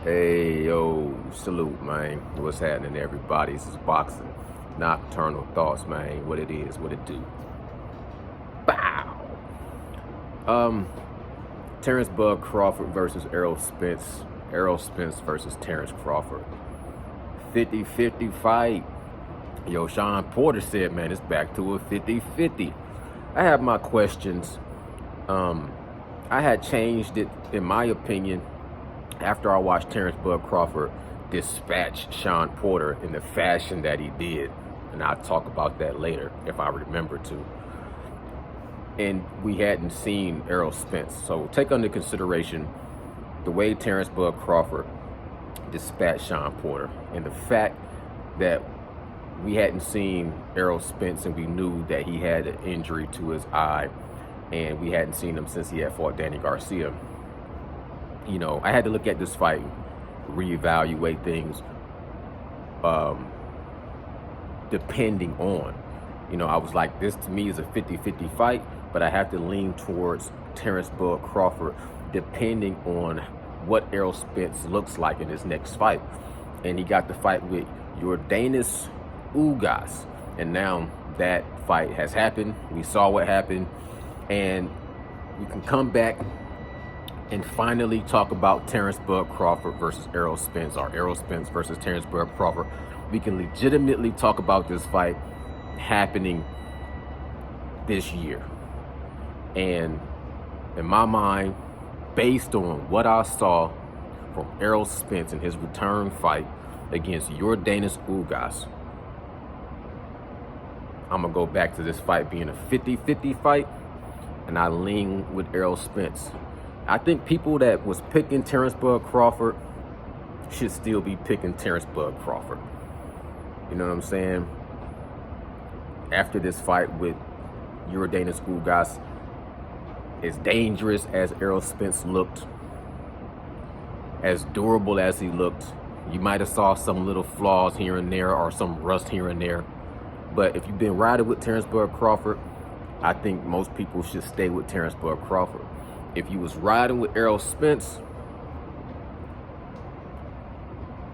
Hey, yo, salute, man. What's happening, everybody? This is Boxing Nocturnal Thoughts, man. What it is, what it do. Bow! Terrence Bud Crawford versus Errol Spence. Errol Spence versus Terrence Crawford. 50-50 fight. Yo, Sean Porter said, man, it's back to a 50-50. I have my questions. I had changed it, in my opinion, after I watched Terrence Bud Crawford dispatch Sean Porter in the fashion that he did. And I'll talk about that later if I remember to. And we hadn't seen Errol Spence. So take under consideration the way Terrence Bud Crawford dispatched Sean Porter and the fact that we hadn't seen Errol Spence and we knew that he had an injury to his eye and we hadn't seen him since he had fought Danny Garcia. You know, I had to look at this fight, reevaluate things, depending on, I was like, this to me is a 50-50 fight, but I have to lean towards Terrence Bud Crawford depending on what Errol Spence looks like in his next fight. And he got the fight with Yordenis Ugas. And now that fight has happened. We saw what happened. And we can come back and finally talk about Terrence Bud Crawford versus Errol Spence, or Errol Spence versus Terrence Bud Crawford. We can legitimately talk about this fight happening this year. And in my mind, based on what I saw from Errol Spence in his return fight against Yordenis Ugas, I'm going to go back to this fight being a 50-50 fight, and I lean with Errol Spence. I think people that was picking Terrence Bud Crawford should still be picking Terrence Bud Crawford. You know what I'm saying? After this fight with Yordenis Ugas, as dangerous as Errol Spence looked, as durable as he looked, you might have saw some little flaws here and there or some rust here and there. But if you've been riding with Terrence Bud Crawford, I think most people should stay with Terrence Bud Crawford. If you was riding with Errol Spence,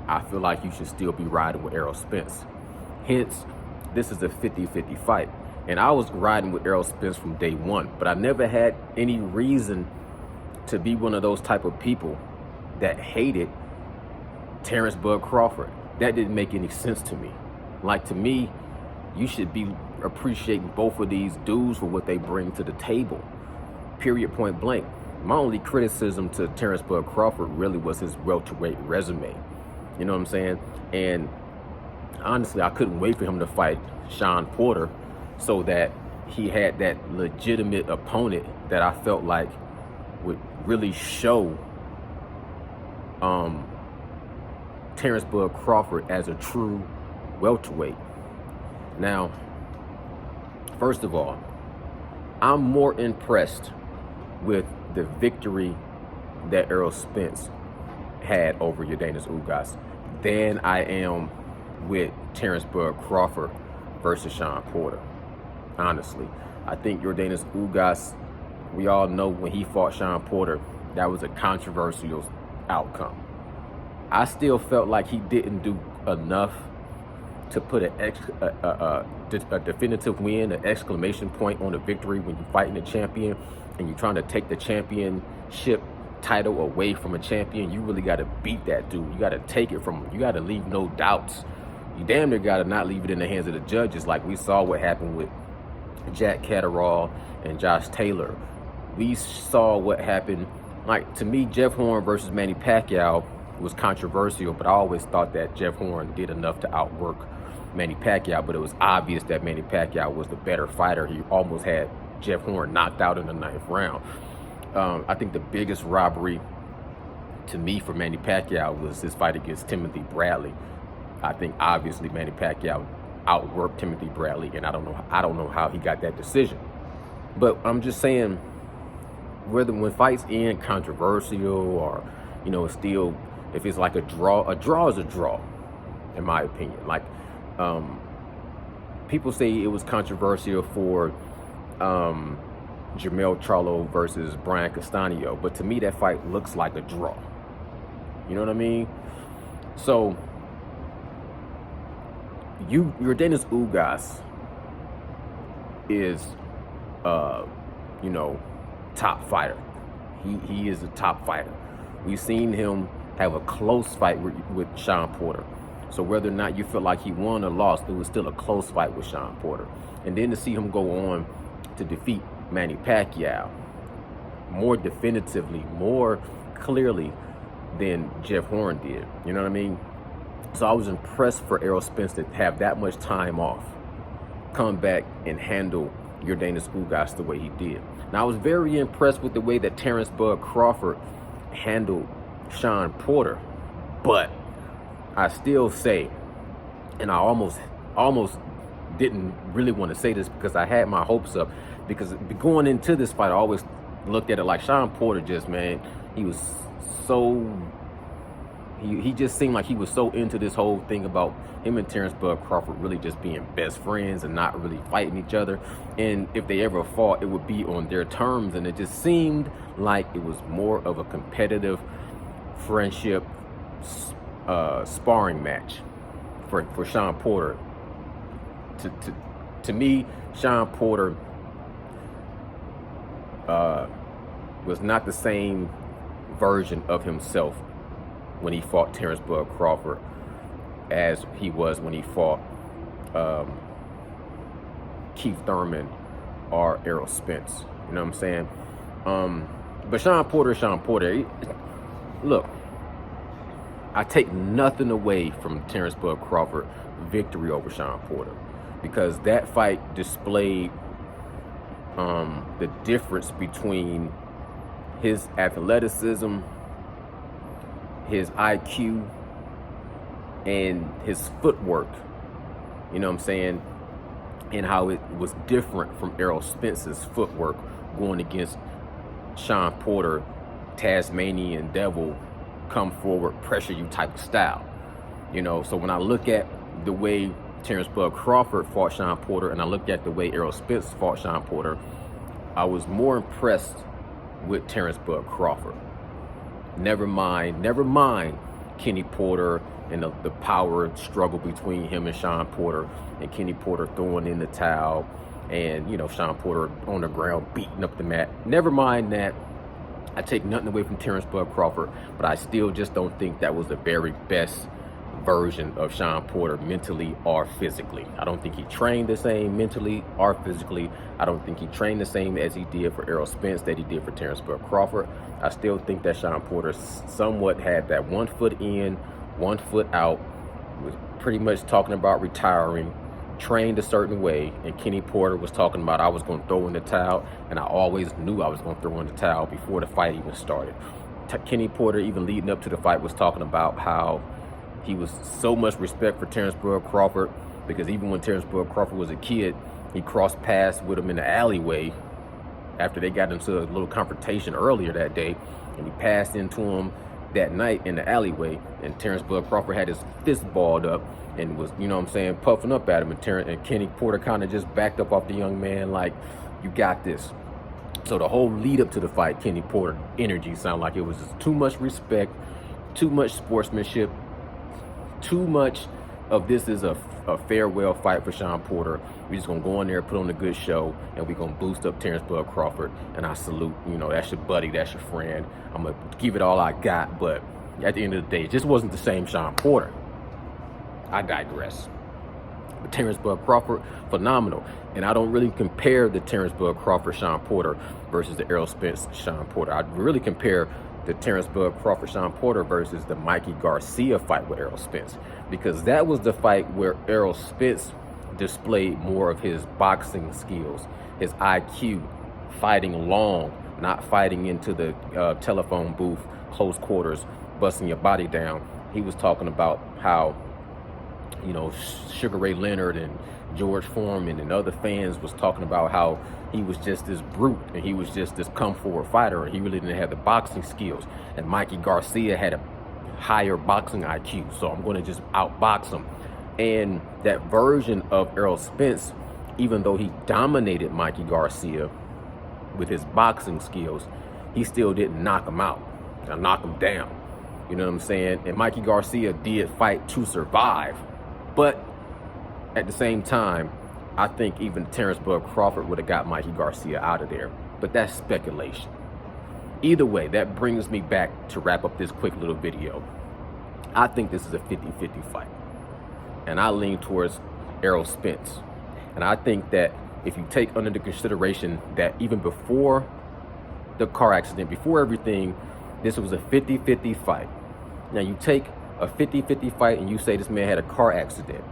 I feel like you should still be riding with Errol Spence. Hence, this is a 50-50 fight. And I was riding with Errol Spence from day one, but I never had any reason to be one of those type of people that hated Terrence Bud Crawford. That didn't make any sense to me. Like, to me, you should be appreciating both of these dudes for what they bring to the table. Period, point blank. My only criticism to Terrence Bud Crawford really was his welterweight resume. You know what I'm saying? And honestly, I couldn't wait for him to fight Sean Porter so that he had that legitimate opponent that I felt like would really show Terrence Bud Crawford as a true welterweight. Now, first of all, I'm more impressed with the victory that Errol Spence had over Yordenis Ugas than I am with Terrence Bud Crawford versus Sean Porter. Honestly, I think Yordenis Ugas, we all know when he fought Sean Porter, that was a controversial outcome. I still felt like he didn't do enough to put a definitive win, an exclamation point on a victory when you're fighting a champion and you're trying to take the championship title away from a champion. You really got to beat that dude. You got to take it from him. You got to leave no doubts. You damn near got to not leave it in the hands of the judges, like we saw what happened with Jack Catterall and Josh Taylor. We saw what happened. Like, to me, Jeff Horn versus Manny Pacquiao was controversial, but I always thought that Jeff Horn did enough to outwork Manny Pacquiao, but it was obvious that Manny Pacquiao was the better fighter. He almost had Jeff Horn knocked out in the 9th round. I think the biggest robbery to me for Manny Pacquiao was his fight against Timothy Bradley. I think obviously Manny Pacquiao outworked Timothy Bradley, and I don't know how he got that decision. But I'm just saying, whether when fights end controversial or it's still, if it's like a draw is a draw, in my opinion. Like, people say it was controversial for Jermell Charlo versus Brian Castaño, but to me that fight looks like a draw. You know what I mean? So Yordenis Ugas is you know, top fighter. He is a top fighter. We've seen him have a close fight with Sean Porter. So whether or not you feel like he won or lost, it was still a close fight with Sean Porter. And then to see him go on to defeat Manny Pacquiao more definitively, more clearly than Jeff Horn did. You know what I mean? So I was impressed for Errol Spence to have that much time off, come back and handle Yordenis Ugas the way he did. Now, I was very impressed with the way that Terrence Bud Crawford handled Sean Porter, but I still say, and I almost didn't really want to say this because I had my hopes up, because going into this fight, I always looked at it like Sean Porter just, man, he was so, he just seemed like he was so into this whole thing about him and Terrence Bud Crawford really just being best friends and not really fighting each other. And if they ever fought, it would be on their terms. And it just seemed like it was more of a competitive friendship sparring match for Sean Porter. To me, Sean Porter was not the same version of himself when he fought Terrence Bud Crawford as he was when he fought Keith Thurman or Errol Spence. You know what I'm saying? But Sean Porter, look, I take nothing away from Terrence Bud Crawford victory over Sean Porter, because that fight displayed the difference between his athleticism, his IQ, and his footwork. You know what I'm saying? And how it was different from Errol Spence's footwork going against Sean Porter, Tasmanian Devil, come forward, pressure you type of style. You know, so when I look at the way Terrence Bud Crawford fought Sean Porter and I looked at the way Errol Spence fought Sean Porter, I was more impressed with Terrence Bud Crawford. Never mind Kenny Porter and the power struggle between him and Sean Porter, and Kenny Porter throwing in the towel, and, you know, Sean Porter on the ground beating up the mat. Never mind that. I take nothing away from Terrence Bud Crawford, but I still just don't think that was the very best version of Sean Porter mentally or physically. I don't think he trained the same mentally or physically. I don't think he trained the same as he did for Errol Spence that he did for Terrence Bud Crawford. I still think that Sean Porter somewhat had that 1 foot in, 1 foot out, was pretty much talking about retiring, trained a certain way, and Kenny Porter was talking about, I was going to throw in the towel, and I always knew I was going to throw in the towel before the fight even started. Kenny Porter, even leading up to the fight, was talking about how he was so much respect for Terrence Bud Crawford, because even when Terrence Bud Crawford was a kid, he crossed paths with him in the alleyway after they got into a little confrontation earlier that day, and he passed into him that night in the alleyway, and Terrence Bud Crawford had his fist balled up and was, you know what I'm saying, puffing up at him, and Kenny Porter kind of just backed up off the young man like, you got this. So the whole lead up to the fight, Kenny Porter energy sounded like it was just too much respect, too much sportsmanship, too much of this is a farewell fight for Sean Porter. We're just gonna go in there, put on a good show, and we're gonna boost up Terrence Bud Crawford. And I salute, you know, that's your buddy, that's your friend. I'm gonna give it all I got, but at the end of the day, it just wasn't the same Sean Porter. I digress. But Terrence Bud Crawford, phenomenal. And I don't really compare the Terrence Bud Crawford Sean Porter versus the Errol Spence Sean Porter. I really compare the Terrence Bud Crawford Sean Porter versus the Mikey Garcia fight with Errol Spence, because that was the fight where Errol Spence displayed more of his boxing skills, his IQ, fighting long, not fighting into the telephone booth, close quarters, busting your body down. He was talking about how, you know, Sugar Ray Leonard and George Foreman and other fans was talking about how he was just this brute and he was just this come forward fighter and he really didn't have the boxing skills. And Mikey Garcia had a higher boxing IQ, so I'm going to just outbox him. And that version of Errol Spence, even though he dominated Mikey Garcia with his boxing skills, he still didn't knock him out, knock him down. You know what I'm saying? And Mikey Garcia did fight to survive. But at the same time, I think even Terrence Bud Crawford would have got Mikey Garcia out of there. But that's speculation. Either way, that brings me back to wrap up this quick little video. I think this is a 50-50 fight. And I lean towards Errol Spence. And I think that if you take under the consideration that even before the car accident, before everything, this was a 50-50 fight. Now you take a 50-50 fight and you say this man had a car accident,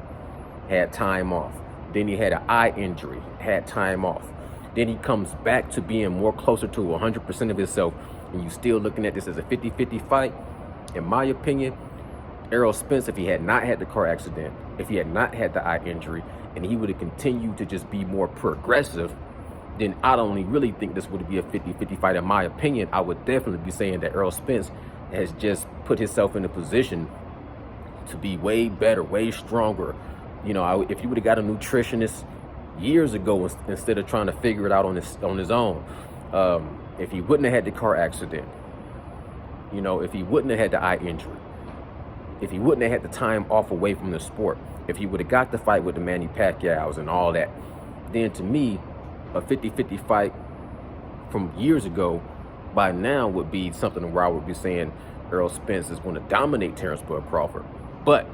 had time off. Then he had an eye injury, had time off. Then he comes back to being more closer to 100% of himself, and you still looking at this as a 50-50 fight. In my opinion, Errol Spence, if he had not had the car accident, if he had not had the eye injury, and he would have continued to just be more progressive, then I don't really think this would be a 50-50 fight. In my opinion, I would definitely be saying that Errol Spence has just put himself in a position to be way better, way stronger. You know, if you would have got a nutritionist years ago instead of trying to figure it out on his own, if he wouldn't have had the car accident, you know, if he wouldn't have had the eye injury, if he wouldn't have had the time off away from the sport, if he would have got the fight with the Manny Pacquiao's and all that, then to me, a 50-50 fight from years ago by now would be something where I would be saying Errol Spence is going to dominate Terrence Bud Crawford. But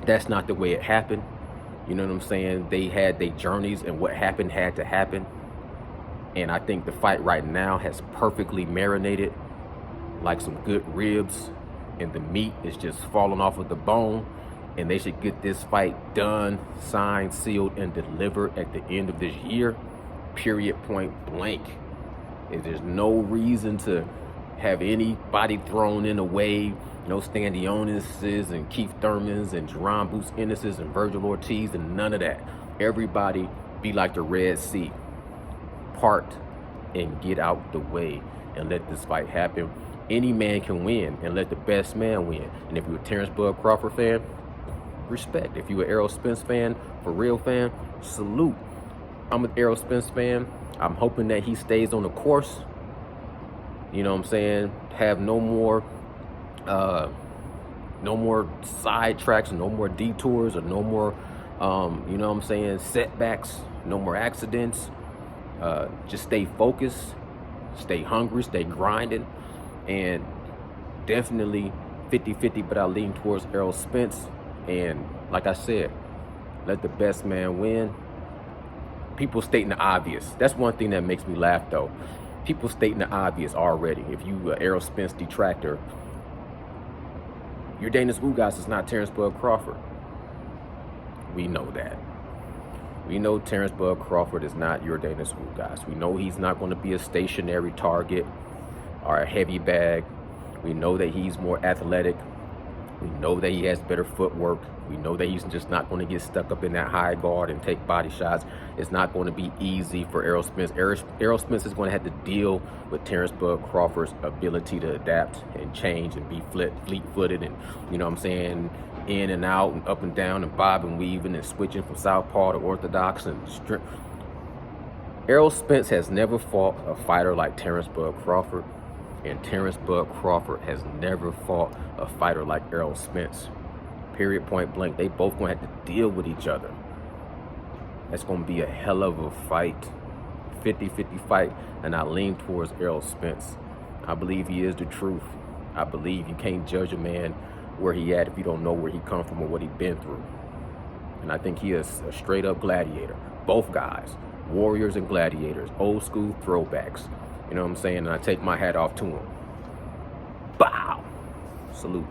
that's not the way it happened. You know what I'm saying? They had their journeys, and what happened had to happen. And I think the fight right now has perfectly marinated like some good ribs, and the meat is just falling off of the bone. And they should get this fight done, signed, sealed, and delivered at the end of this year. Period, point blank. If there's no reason to have anybody thrown in a way, no Standionis and Keith Thurmans and Jerron Boots Ennis's and Virgil Ortiz and none of that. Everybody be like the Red Sea. Part and get out the way and let this fight happen. Any man can win, and let the best man win. And if you're a Terrence Bud Crawford fan, respect. If you're an Errol Spence fan, for real fan, salute. I'm an Errol Spence fan. I'm hoping that he stays on the course. You know what I'm saying? Have no more sidetracks, no more detours, or no more, you know what I'm saying, setbacks, no more accidents. Just stay focused, stay hungry, stay grinding, and definitely 50-50, but I lean towards Errol Spence. And like I said, let the best man win. People stating the obvious. That's one thing that makes me laugh, though. People stating the obvious already. If you Errol Spence detractor, your Danish Ugas is not Terrence Bud Crawford. We know that. We know Terrence Bud Crawford is not your Danish Ugas. We know he's not going to be a stationary target or a heavy bag. We know that he's more athletic. We know that he has better footwork. We know that he's just not going to get stuck up in that high guard and take body shots. It's not going to be easy for Errol Spence. Errol Spence is going to have to deal with Terrence Bud Crawford's ability to adapt and change and be fleet-footed and, you know what I'm saying, in and out and up and down and bob and weaving and switching from southpaw to orthodox and strip. Errol Spence has never fought a fighter like Terrence Bud Crawford, and Terrence Bud Crawford has never fought a fighter like Errol Spence. Period, point blank. They both going to have to deal with each other. That's going to be a hell of a fight. 50-50 fight, and I lean towards Errol Spence. I believe he is the truth. I believe you can't judge a man where he at if you don't know where he come from or what he been through. And I think he is a straight up gladiator. Both guys, warriors and gladiators, old school throwbacks. You know what I'm saying? And I take my hat off to him. Bow. Salute.